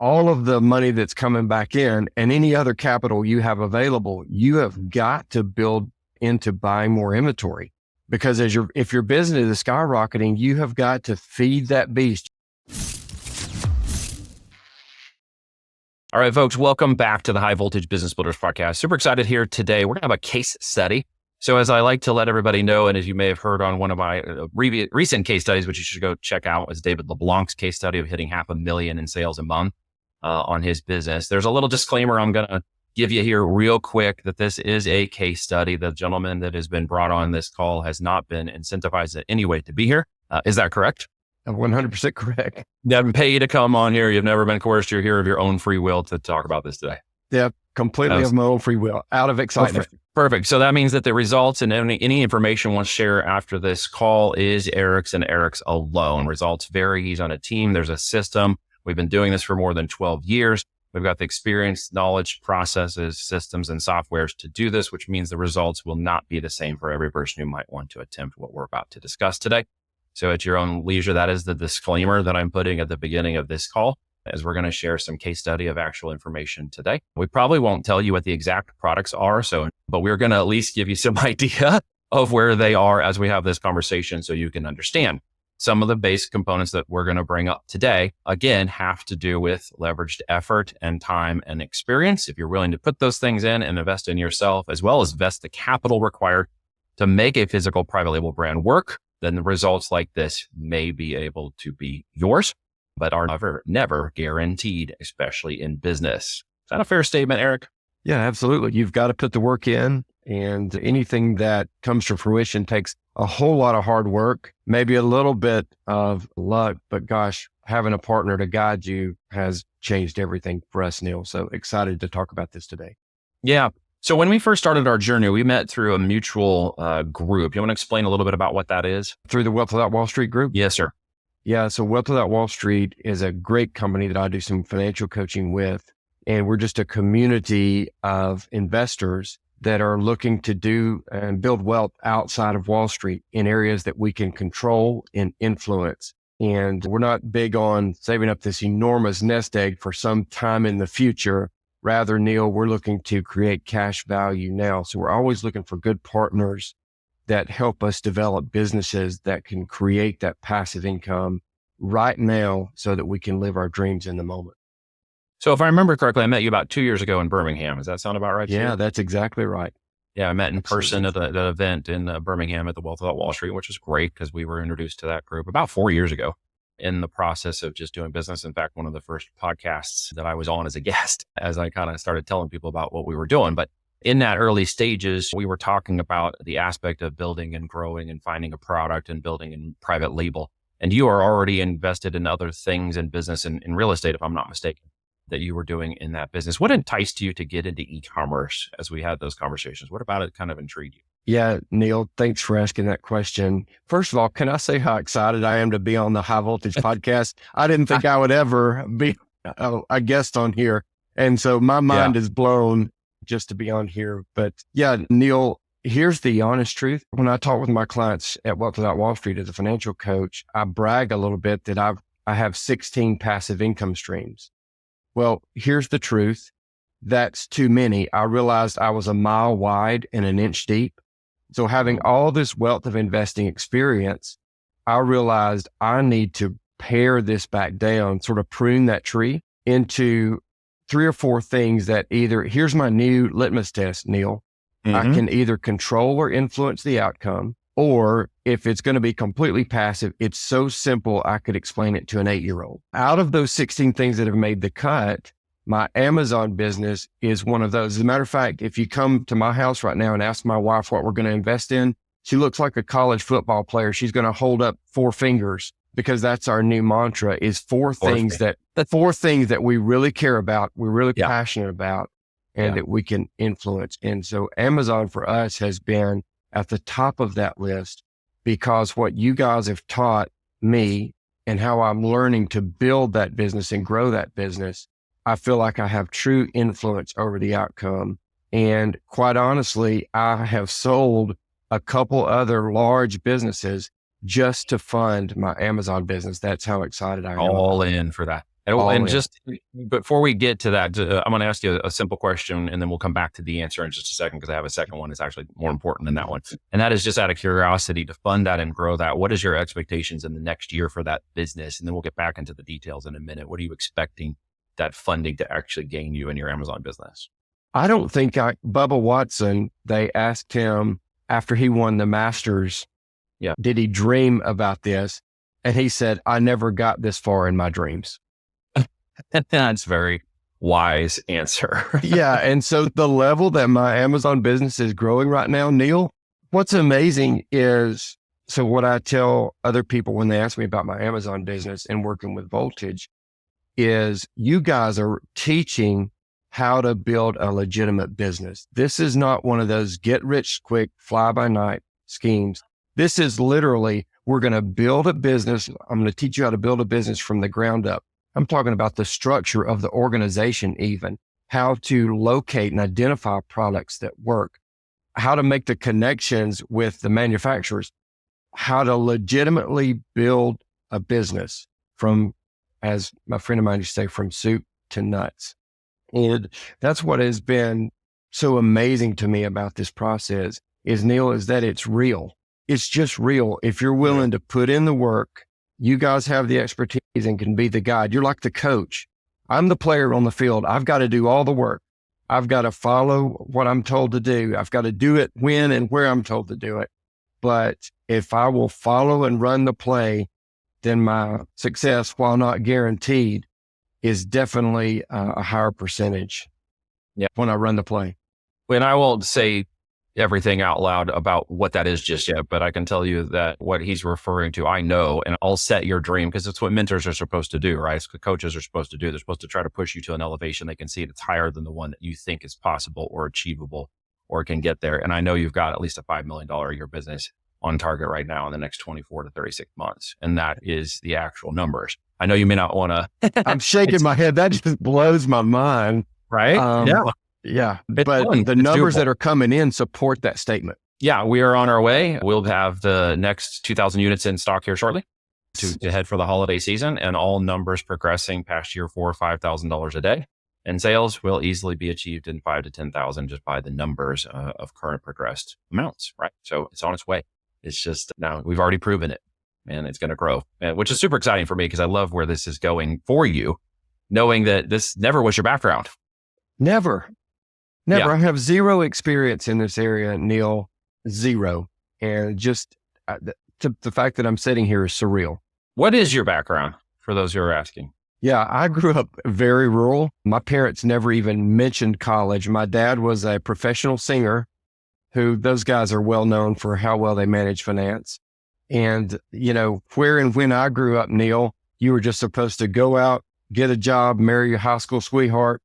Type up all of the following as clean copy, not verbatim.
all of the money that's coming back in and any other capital you have available, you have got to build into buying more inventory, because if your business is skyrocketing, you have got to feed that beast. All right, folks, welcome back to the High Voltage Business Builders Podcast. Super excited here today. We're going to have a case study. So as I like to let everybody know, and as you may have heard on one of my recent case studies, which you should go check out, is David LeBlanc's case study of hitting $500,000 in sales a month on his business. There's a little disclaimer I'm going to give you here real quick that this is a case study. The gentleman that has been brought on this call has not been incentivized in any way to be here. Is that correct? 100% correct. They haven't paid you to come on here. You've never been coerced. You're here of your own free will to talk about this today. Yeah, completely of my own free will, out of excitement. Perfect. So that means that the results and any information we'll share after this call is Eric's and Eric's alone. Results vary. He's on a team. There's a system. We've been doing this for more than 12 years. We've got the experience, knowledge, processes, systems, and softwares to do this, which means the results will not be the same for every person who might want to attempt what we're about to discuss today. So at your own leisure, that is the disclaimer that I'm putting at the beginning of this call, as we're going to share some case study of actual information today. We probably won't tell you what the exact products are, but we're going to at least give you some idea of where they are as we have this conversation so you can understand. Some of the base components that we're going to bring up today, again, have to do with leveraged effort and time and experience. If you're willing to put those things in and invest in yourself, as well as invest the capital required to make a physical private label brand work, then the results like this may be able to be yours, but are never guaranteed, especially in business. Is that a fair statement, Eric? Yeah, absolutely. You've got to put the work in, and anything that comes to fruition takes a whole lot of hard work, maybe a little bit of luck, but gosh, having a partner to guide you has changed everything for us, Neil. So excited to talk about this today. Yeah. So when we first started our journey, we met through a mutual group. You want to explain a little bit about what that is? Through the Wealth Without Wall Street group? Yes, sir. Yeah. So Wealth Without Wall Street is a great company that I do some financial coaching with. And we're just a community of investors that are looking to do and build wealth outside of Wall Street in areas that we can control and influence. And we're not big on saving up this enormous nest egg for some time in the future. Rather, Neil, we're looking to create cash value now. So we're always looking for good partners that help us develop businesses that can create that passive income right now so that we can live our dreams in the moment. So if I remember correctly, I met you about 2 years ago in Birmingham. Does that sound about right? Yeah, that's exactly right. Yeah, I met in person at the event in Birmingham at the Wealth Without Wall Street, which was great because we were introduced to that group about 4 years ago in the process of just doing business. In fact, one of the first podcasts that I was on as a guest, as I kind of started telling people about what we were doing. But in that early stages, we were talking about the aspect of building and growing and finding a product and building a private label. And you are already invested in other things in business and in real estate, if I'm not mistaken, that you were doing in that business. What enticed you to get into e-commerce as we had those conversations? What about it kind of intrigued you? Yeah, Neil, thanks for asking that question. First of all, can I say how excited I am to be on the High Voltage Podcast? I didn't think I would ever be a guest on here. And so my mind is blown just to be on here. But yeah, Neil, here's the honest truth. When I talk with my clients at Wealth Without Wall Street as a financial coach, I brag a little bit that I have 16 passive income streams. Well, here's the truth. That's too many. I realized I was a mile wide and an inch deep. So having all this wealth of investing experience, I realized I need to pare this back down, sort of prune that tree into 3 or 4 things that here's my new litmus test, Neil. I can either control or influence the outcome, or if it's going to be completely passive, it's so simple I could explain it to an 8-year-old. Out of those 16 things that have made the cut, my Amazon business is one of those. As a matter of fact, if you come to my house right now and ask my wife what we're going to invest in, she looks like a college football player. She's going to hold up 4 fingers because that's our new mantra is 4 things that we really care about, we're really passionate about, and that we can influence. And so Amazon for us has been at the top of that list because what you guys have taught me and how I'm learning to build that business and grow that business, I feel like I have true influence over the outcome. And quite honestly, I have sold a couple other large businesses just to fund my Amazon business. That's how excited I am. All in for that. All And in. just before we get to that, I'm going to ask you a simple question and then we'll come back to the answer in just a second because I have a second one that's actually more important than that one. And that is just out of curiosity to fund that and grow that. What is your expectations in the next year for that business? And then we'll get back into the details in a minute. What are you expecting that funding to actually gain you in your Amazon business? I don't think Bubba Watson, they asked him after he won the Masters, did he dream about this? And he said, I never got this far in my dreams. That's very wise answer. Yeah. And so the level that my Amazon business is growing right now, Neil, what's amazing is, so what I tell other people when they ask me about my Amazon business and working with Voltage is you guys are teaching how to build a legitimate business. This is not one of those get rich quick, fly by night schemes. This is literally, we're going to build a business. I'm going to teach you how to build a business from the ground up. I'm talking about the structure of the organization, even how to locate and identify products that work, how to make the connections with the manufacturers, how to legitimately build a business from, as my friend of mine used to say, from soup to nuts. And that's what has been so amazing to me about this process is, Neil, is that it's real. It's just real. If you're willing to put in the work, you guys have the expertise and can be the guide. You're like the coach. I'm the player on the field. I've got to do all the work. I've got to follow what I'm told to do. I've got to do it when and where I'm told to do it. But if I will follow and run the play, then my success, while not guaranteed, is definitely a higher percentage when I run the play. And I won't say everything out loud about what that is just yet, but I can tell you that what he's referring to, I know, and I'll set your dream because it's what mentors are supposed to do, right? It's what coaches are supposed to do. They're supposed to try to push you to an elevation they can see that's higher than the one that you think is possible or achievable or can get there. And I know you've got at least a $5 million a year business on target right now in the next 24 to 36 months. And that is the actual numbers. I know you may not want to. I'm shaking my head. That just blows my mind. Right? Yeah. But the numbers that are coming in support that statement. Yeah, we are on our way. We'll have the next 2,000 units in stock here shortly to head for the holiday season, and all numbers progressing past year $4,000 or $5,000 a day. And sales will easily be achieved in 5 to 10,000 just by the numbers of current progressed amounts, right? So it's on its way. It's just now we've already proven it, and it's going to grow, which is super exciting for me because I love where this is going for you, knowing that this never was your background. Never. Yeah. I have zero experience in this area, Neil. Zero. And just the fact that I'm sitting here is surreal. What is your background for those who are asking? Yeah, I grew up very rural. My parents never even mentioned college. My dad was a professional singer who those guys are well known for how well they manage finance. And, where and when I grew up, Neil, you were just supposed to go out, get a job, marry your high school sweetheart,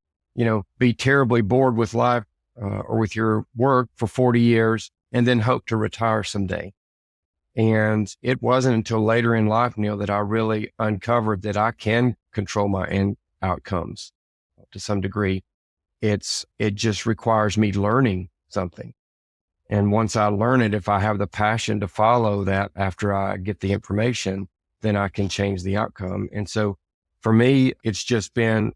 be terribly bored with life or with your work for 40 years and then hope to retire someday. And it wasn't until later in life, Neil, that I really uncovered that I can control my end outcomes to some degree. It just requires me learning something. And once I learn it, if I have the passion to follow that after I get the information, then I can change the outcome. And so for me, it's just been,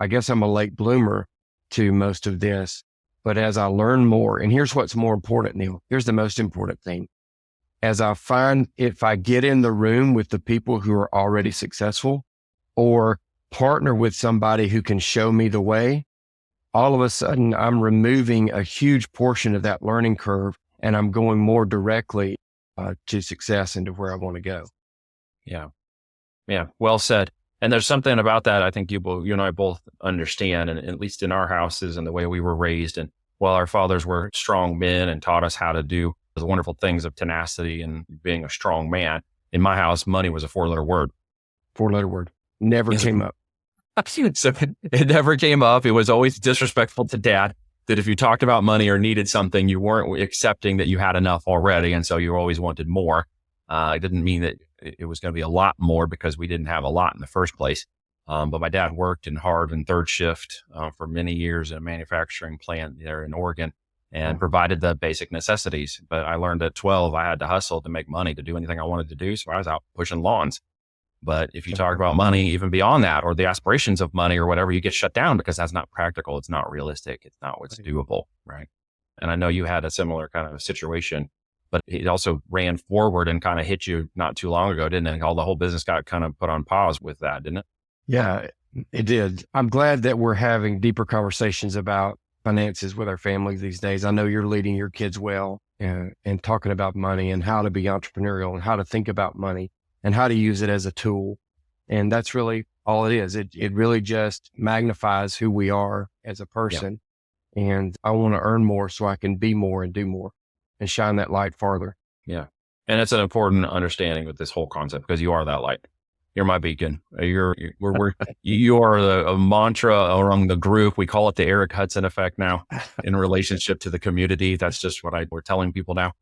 I guess I'm a late bloomer to most of this, but as I learn more, and here's what's more important, Neil, here's the most important thing. As I find, if I get in the room with the people who are already successful or partner with somebody who can show me the way, all of a sudden I'm removing a huge portion of that learning curve and I'm going more directly to success and to where I want to go. Yeah. Well said. And there's something about that I think you and I both understand, and at least in our houses and the way we were raised. And while our fathers were strong men and taught us how to do the wonderful things of tenacity and being a strong man, in my house, money was a 4-letter word. 4-letter word. Never came up. So it never came up. It was always disrespectful to dad that if you talked about money or needed something, you weren't accepting that you had enough already. And so you always wanted more. It didn't mean that it was going to be a lot more because we didn't have a lot in the first place. But my dad worked in hard and third shift for many years in a manufacturing plant there in Oregon and provided the basic necessities. But I learned at 12, I had to hustle to make money to do anything I wanted to do. So I was out pushing lawns. But if you talk about money, even beyond that, or the aspirations of money or whatever, you get shut down because that's not practical. It's not realistic. It's not what's doable. Right. And I know you had a similar kind of situation, but it also ran forward and kind of hit you not too long ago, didn't it? All the whole business got kind of put on pause with that, didn't it? Yeah, it did. I'm glad that we're having deeper conversations about finances with our families these days. I know you're leading your kids well and talking about money and how to be entrepreneurial and how to think about money and how to use it as a tool. And that's really all it is. It really just magnifies who we are as a person. And I want to earn more so I can be more and do more and shine that light farther. Yeah. And it's an important understanding with this whole concept because you are that light. You're my beacon. You are a mantra around the group. We call it the Eric Hudson effect now in relationship to the community. That's just what we're telling people now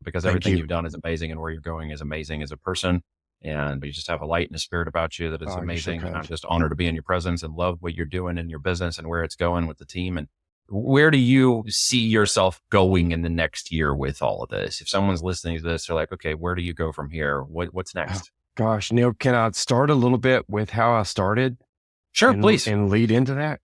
because everything you've done is amazing and where you're going is amazing as a person. And you just have a light and a spirit about you that is amazing. And I'm just honored to be in your presence and love what you're doing in your business and where it's going with the team. And where do you see yourself going in the next year with all of this? If someone's listening to this, they're like, okay, where do you go from here? What's next? Gosh, Neil, can I start a little bit with how I started? Sure, please. And lead into that?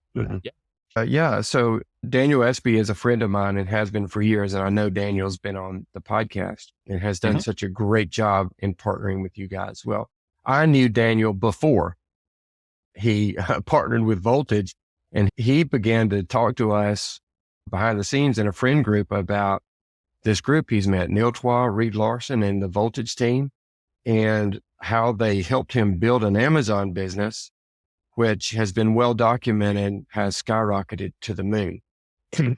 Yeah. So Daniel Espy is a friend of mine and has been for years. And I know Daniel's been on the podcast and has done such a great job in partnering with you guys. Well, I knew Daniel before he partnered with Voltage, and he began to talk to us behind the scenes in a friend group about this group he's met, Neil Twa, Reid, Larson, and the Voltage team, and how they helped him build an Amazon business, which has been well documented, has skyrocketed to the moon.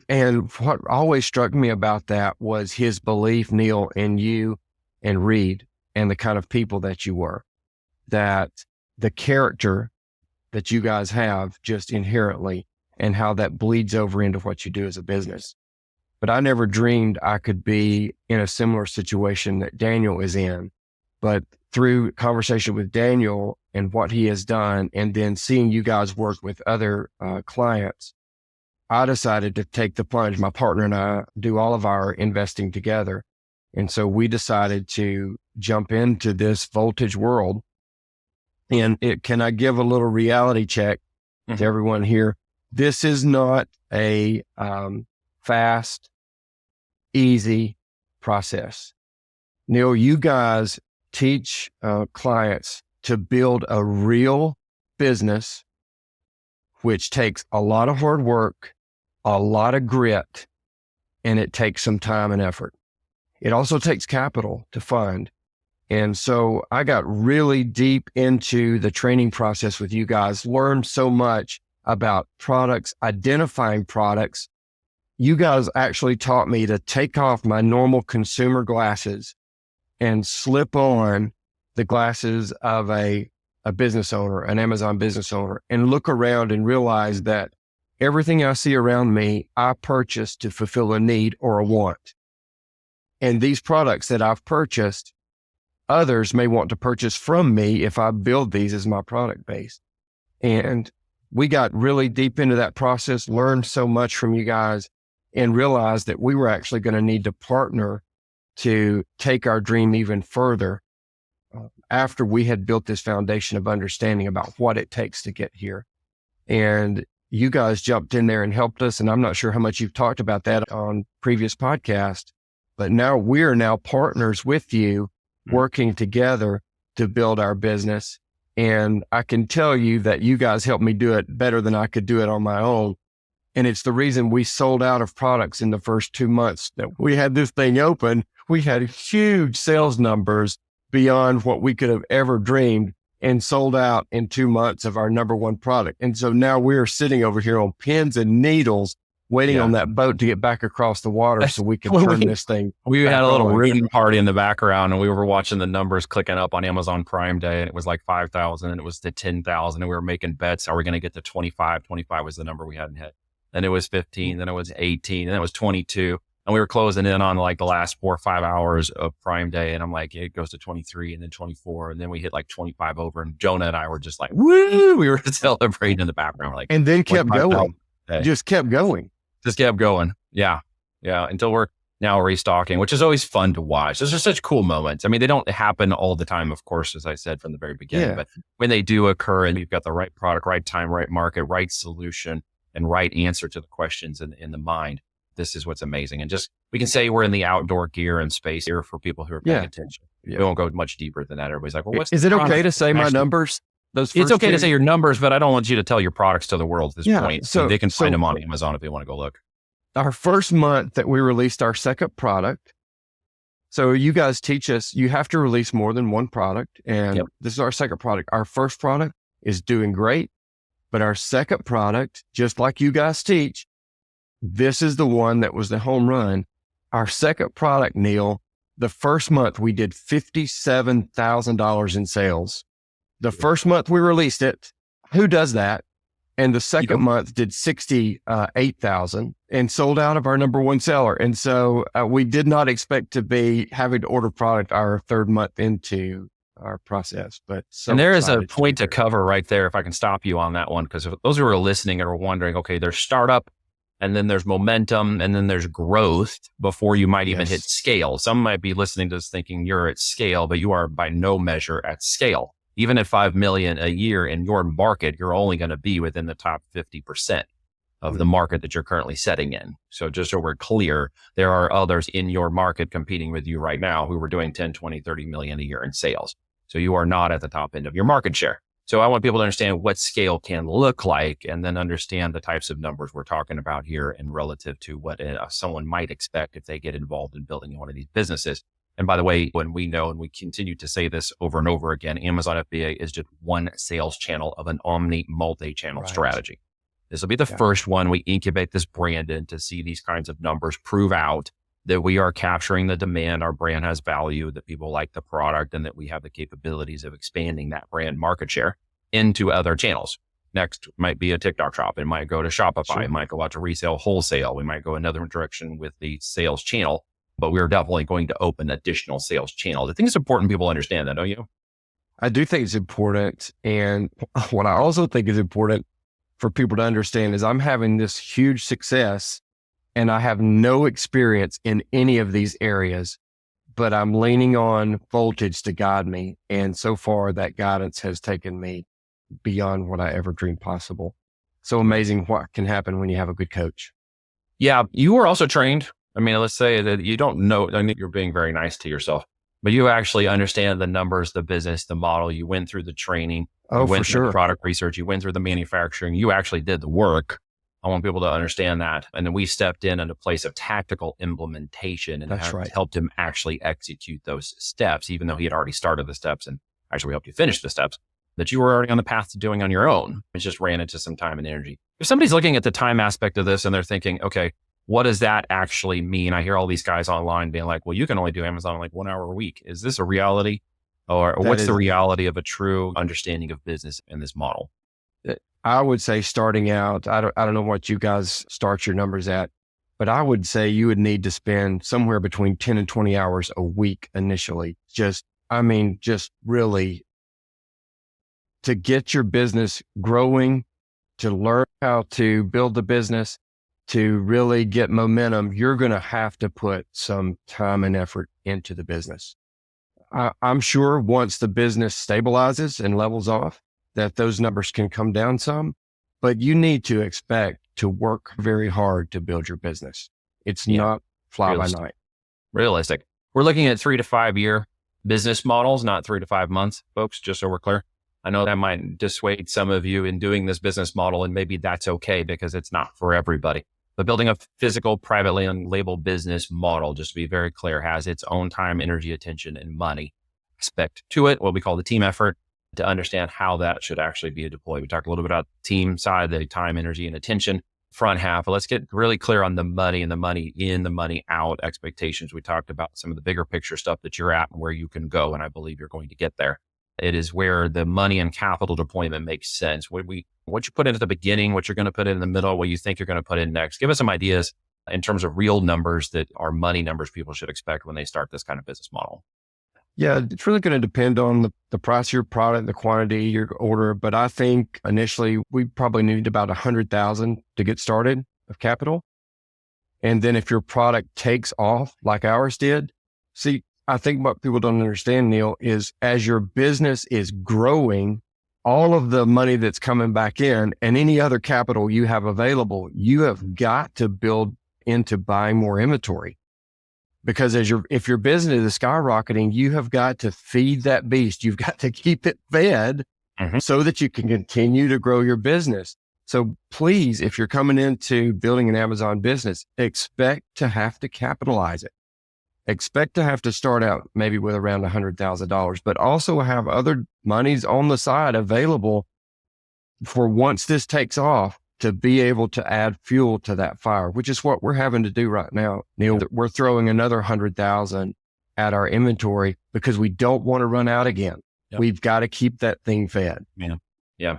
And what always struck me about that was his belief, Neil, in you and Reid and the kind of people that you were, that the character that you guys have just inherently and how that bleeds over into what you do as a business. But I never dreamed I could be in a similar situation that Daniel is in. But through conversation with Daniel and what he has done, and then seeing you guys work with other clients, I decided to take the plunge. My partner and I do all of our investing together. And so we decided to jump into this Voltage world. And can I give a little reality check to everyone here? This is not a fast, easy process. Neil, you guys teach clients to build a real business, which takes a lot of hard work, a lot of grit, and it takes some time and effort. It also takes capital to fund. And so I got really deep into the training process with you guys, learned so much about products, identifying products. You guys actually taught me to take off my normal consumer glasses and slip on the glasses of a business owner, an Amazon business owner, and look around and realize that everything I see around me, I purchased to fulfill a need or a want. And these products that I've purchased, others may want to purchase from me if I build these as my product base. And we got really deep into that process, learned so much from you guys, and realized that we were actually going to need to partner to take our dream even further after we had built this foundation of understanding about what it takes to get here. And you guys jumped in there and helped us. And I'm not sure how much you've talked about that on previous podcasts, but now we're now partners with you, working together to build our business. And I can tell you that you guys helped me do it better than I could do it on my own. And it's the reason we sold out of products in the first 2 months that we had this thing open. We had huge sales numbers beyond what we could have ever dreamed, and sold out in 2 months of our number one product. And so now we're sitting over here on pins and needles, waiting on that boat to get back across the water so we can turn this thing. We had a little rooting party in the background, and we were watching the numbers clicking up on Amazon Prime Day, and it was like 5,000 and it was to 10,000, and we were making bets. Are we going to get to 25? 25 was the number we hadn't hit. Then it was 15, then it was 18, then it was 22. And we were closing in on like the last 4 or 5 hours of Prime Day. And I'm like, it goes to 23 and then 24. And then we hit like 25 over. And Jonah and I were just like, woo, we were celebrating in the background. Like, and then kept going. Just kept going. Just kept going. Yeah. Yeah. Until we're now restocking, which is always fun to watch. Those are such cool moments. I mean, they don't happen all the time, of course, as I said from the very beginning, but when they do occur and you've got the right product, right time, right market, right solution, and right answer to the questions in the mind, this is what's amazing. And just, we can say we're in the outdoor gear and space here for people who are paying attention. We won't go much deeper than that. Everybody's like, well, is it okay to say my numbers? It's okay to say your numbers, but I don't want you to tell your products to the world at this point. So they can find them on Amazon if they want to go look. Our first month that we released our second product. So you guys teach us, you have to release more than one product. And this is our second product. Our first product is doing great, but our second product, just like you guys teach, this is the one that was the home run. Our second product, Neil, the first month we did $57,000 in sales. The first month we released it. Who does that? And the second month did 68,000 and sold out of our number one seller. And so we did not expect to be having to order product our third month into our process. But and there is a point to cover right there, if I can stop you on that one, because those who are listening and are wondering, okay, there's startup, and then there's momentum, and then there's growth before you might even hit scale. Some might be listening to this thinking you're at scale, but you are by no measure at scale. Even at 5 million a year in your market, you're only going to be within the top 50% of the market that you're currently setting in. So just so we're clear, there are others in your market competing with you right now who are doing 10, 20, 30 million a year in sales. So you are not at the top end of your market share. So I want people to understand what scale can look like, and then understand the types of numbers we're talking about here and relative to what someone might expect if they get involved in building one of these businesses. And by the way, when we know, and we continue to say this over and over again, Amazon FBA is just one sales channel of an omni multi-channel strategy. This will be the first one we incubate this brand in to see these kinds of numbers prove out that we are capturing the demand, our brand has value, that people like the product, and that we have the capabilities of expanding that brand market share into other channels. Next might be a TikTok shop. It might go to Shopify. It might go out to resale wholesale. We might go another direction with the sales channel. But we're definitely going to open additional sales channels. I think it's important people understand that, don't you? I do think it's important. And what I also think is important for people to understand is I'm having this huge success and I have no experience in any of these areas, but I'm leaning on Voltage to guide me. And so far that guidance has taken me beyond what I ever dreamed possible. So amazing what can happen when you have a good coach. Yeah. You were also trained. I mean, let's say that you don't know, I think you're being very nice to yourself, but you actually understand the numbers, the business, the model. You went through the training, you went through the product research, you went through the manufacturing, you actually did the work. I want people to understand that. And then we stepped in a place of tactical implementation and helped him actually execute those steps, even though he had already started the steps, and actually we helped you finish the steps that you were already on the path to doing on your own. It just ran into some time and energy. If somebody's looking at the time aspect of this and they're thinking, okay, what does that actually mean? I hear all these guys online being like, well, you can only do Amazon like 1 hour a week. Is this a reality? Or what's the reality of a true understanding of business in this model? I would say starting out, I don't know what you guys start your numbers at, but I would say you would need to spend somewhere between 10 and 20 hours a week initially. Just really to get your business growing, to learn how to build the business, to really get momentum. You're going to have to put some time and effort into the business. I'm sure once the business stabilizes and levels off, that those numbers can come down some, but you need to expect to work very hard to build your business. It's not fly by night. Realistic. We're looking at 3 to 5 year business models, not 3 to 5 months, folks, just so we're clear. I know that might dissuade some of you in doing this business model, and maybe that's okay because it's not for everybody. But building a physical, privately labeled business model, just to be very clear, has its own time, energy, attention, and money aspect to it, what we call the team effort, to understand how that should actually be deployed. We talked a little bit about the team side, the time, energy, and attention front half. But let's get really clear on the money and the money in, the money out expectations. We talked about some of the bigger picture stuff that you're at and where you can go, and I believe you're going to get there. It is where the money and capital deployment makes sense. What you put in at the beginning, what you're going to put in the middle, what you think you're going to put in next. Give us some ideas in terms of real numbers that are money numbers people should expect when they start this kind of business model. Yeah, it's really going to depend on the price of your product, the quantity, your order. But I think initially we probably need about 100,000 to get started of capital. And then if your product takes off like ours did, see, I think what people don't understand, Neil, is as your business is growing, all of the money that's coming back in and any other capital you have available, you have got to build into buying more inventory. Because if your business is skyrocketing, you have got to feed that beast. You've got to keep it fed so that you can continue to grow your business. So please, if you're coming into building an Amazon business, expect to have to capitalize it. Expect to have to start out maybe with around $100,000, but also have other monies on the side available for once this takes off to be able to add fuel to that fire, which is what we're having to do right now. Neil, we're throwing another 100,000 at our inventory because we don't want to run out again. Yep. We've got to keep that thing fed. Yeah.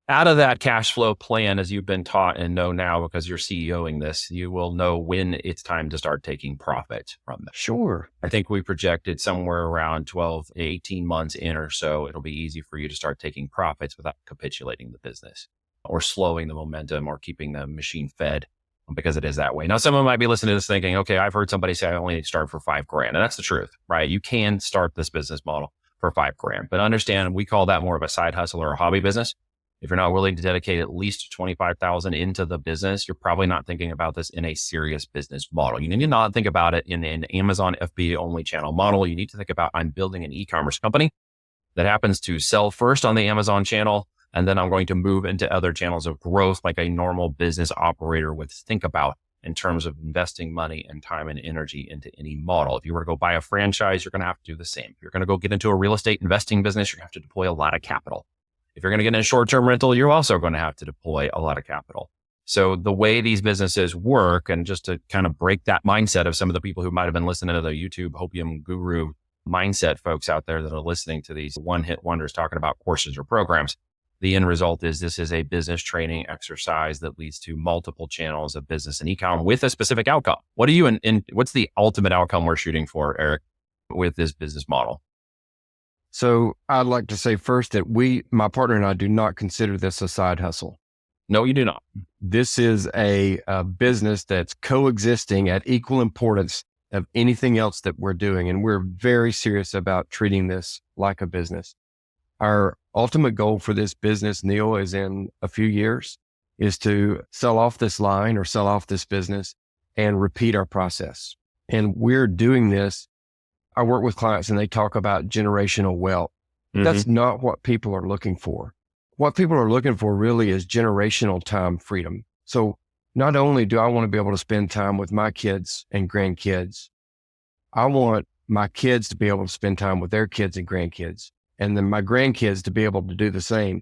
Out of that cash flow plan, as you've been taught and know now because you're CEOing this, you will know when it's time to start taking profit from that. Sure. I think we projected somewhere around 12, 18 months in or so, it'll be easy for you to start taking profits without capitulating the business or slowing the momentum or keeping the machine fed, because it is that way. Now, someone might be listening to this thinking, okay, I've heard somebody say I only need to start for $5,000. And that's the truth, right? You can start this business model for $5,000, but understand we call that more of a side hustle or a hobby business. If you're not willing to dedicate at least $25,000 into the business, you're probably not thinking about this in a serious business model. You need to not think about it in an Amazon FBA only channel model. You need to think about, I'm building an e-commerce company that happens to sell first on the Amazon channel, and then I'm going to move into other channels of growth like a normal business operator would think about in terms of investing money and time and energy into any model. If you were to go buy a franchise, you're going to have to do the same. If you're going to go get into a real estate investing business, you're going to have to deploy a lot of capital. If you're going to get in a short-term rental, you're also going to have to deploy a lot of capital. So the way these businesses work, and just to kind of break that mindset of some of the people who might have been listening to the YouTube Hopium Guru mindset folks out there that are listening to these one-hit wonders talking about courses or programs, the end result is this is a business training exercise that leads to multiple channels of business and e-com with a specific outcome. What do you and what's the ultimate outcome we're shooting for, Eric, with this business model? So I'd like to say first that my partner and I do not consider this a side hustle. No, you do not. This is a business that's coexisting at equal importance of anything else that we're doing. And we're very serious about treating this like a business. Our ultimate goal for this business, Neil, is in a few years, is to sell off this line or sell off this business and repeat our process. And we're doing this. I work with clients and they talk about generational wealth. That's not what people are looking for. What people are looking for really is generational time freedom. So not only do I want to be able to spend time with my kids and grandkids, I want my kids to be able to spend time with their kids and grandkids, and then my grandkids to be able to do the same.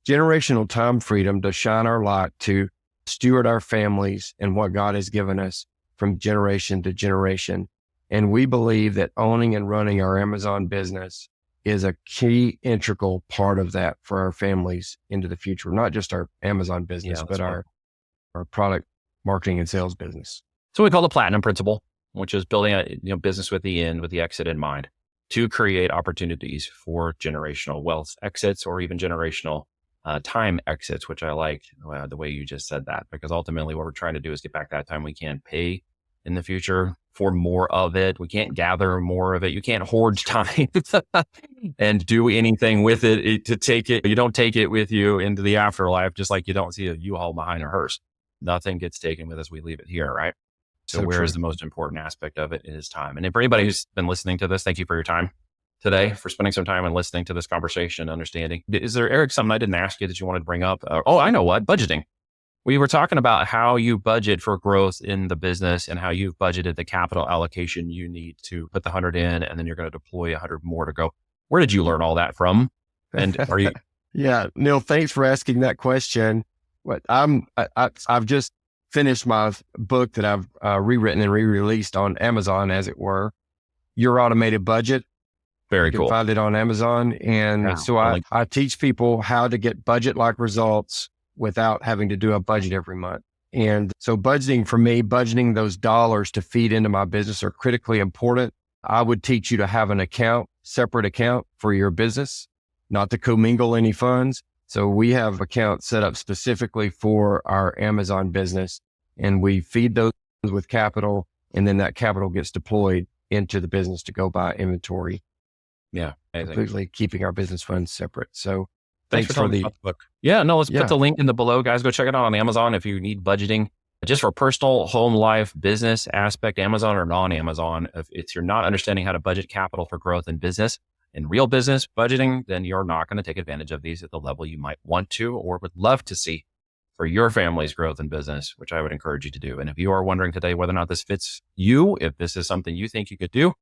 Generational time freedom to shine our light, to steward our families and what God has given us from generation to generation. And we believe that owning and running our Amazon business is a key integral part of that for our families into the future, not just our Amazon business, but our product marketing and sales business. So we call the platinum principle, which is building a business with the end, with the exit in mind, to create opportunities for generational wealth exits or even generational time exits, which I like the way you just said that, because ultimately what we're trying to do is get back that time we can pay in the future for more of it. We can't gather more of it. You can't hoard time and do anything with it to take it. You don't take it with you into the afterlife, just like you don't see a U-Haul behind a hearse. Nothing gets taken with us. We leave it here, right? So where is the most important aspect of it? It is time. And for anybody who's been listening to this, thank you for your time today, for spending some time and listening to this conversation, understanding. Is there, Eric, something I didn't ask you that you wanted to bring up? I know what, budgeting. We were talking about how you budget for growth in the business and how you've budgeted the capital allocation you need to put the 100 in, and then you're going to deploy 100 more to go. Where did you learn all that from? And are you? Yeah, Neil, thanks for asking that question. I've just finished my book that I've rewritten and re-released on Amazon, as it were. Your Automated Budget. Very cool. You can find it on Amazon. And so I teach people how to get budget-like results without having to do a budget every month. And so budgeting for me, budgeting those dollars to feed into my business are critically important. I would teach you to have an account, separate account for your business, not to commingle any funds. So we have accounts set up specifically for our Amazon business, and we feed those with capital, and then that capital gets deployed into the business to go buy inventory. Yeah. Amazing. Completely keeping our business funds separate. So Thanks for telling me about the book. Yeah, no, let's put the link in the below, guys. Go check it out on Amazon if you need budgeting. Just for personal, home life, business aspect, Amazon or non-Amazon. If you're not understanding how to budget capital for growth in business, in real business budgeting, then you're not going to take advantage of these at the level you might want to or would love to see for your family's growth in business, which I would encourage you to do. And if you are wondering today whether or not this fits you, if this is something you think you could do,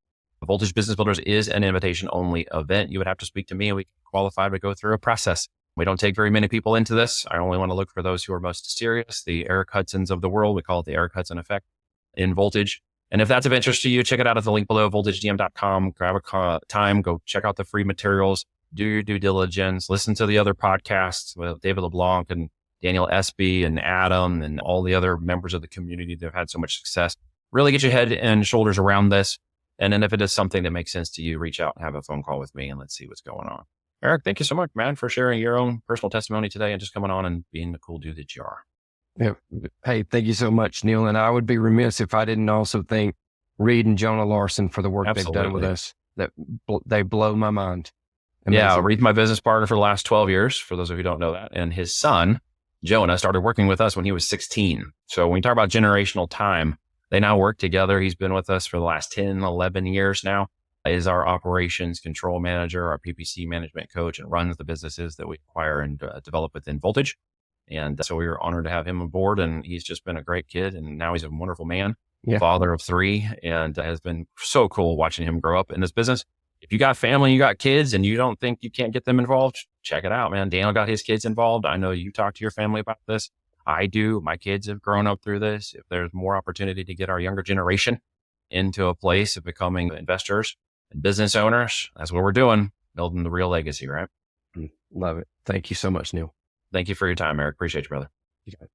Voltage Business Builders is an invitation-only event. You would have to speak to me and we qualify to go through a process. We don't take very many people into this. I only want to look for those who are most serious, the Eric Hudsons of the world. We call it the Eric Hudson effect in Voltage. And if that's of interest to you, check it out at the link below, voltagedm.com. Grab a time, go check out the free materials, do your due diligence, listen to the other podcasts with David LeBlanc and Daniel Espy and Adam and all the other members of the community that have had so much success. Really get your head and shoulders around this. And then if it is something that makes sense to you, reach out and have a phone call with me and let's see what's going on. Eric, thank you so much, man, for sharing your own personal testimony today and just coming on and being the cool dude that you are. Yeah. Hey, thank you so much, Neil. And I would be remiss if I didn't also thank Reid and Jonah Larson for the work they've done with us. They blow my mind. Amazing. Yeah, Reid's my business partner for the last 12 years, for those of you who don't know that. And his son, Jonah, started working with us when he was 16. So when we talk about generational time, they now work together. He's been with us for the last 10, 11 years now. Is our operations control manager, our PPC management coach, and runs the businesses that we acquire and develop within Voltage. And so we were honored to have him aboard, and he's just been a great kid. And now he's a wonderful man, father of 3, and has been so cool watching him grow up in this business. If you got family, you got kids, and you don't think you can't get them involved, check it out, man. Daniel got his kids involved. I know you talk to your family about this. I do. My kids have grown up through this. If there's more opportunity to get our younger generation into a place of becoming investors and business owners, that's what we're doing, building the real legacy, right? Love it. Thank you so much, Neil. Thank you for your time, Eric. Appreciate you, brother. You got it.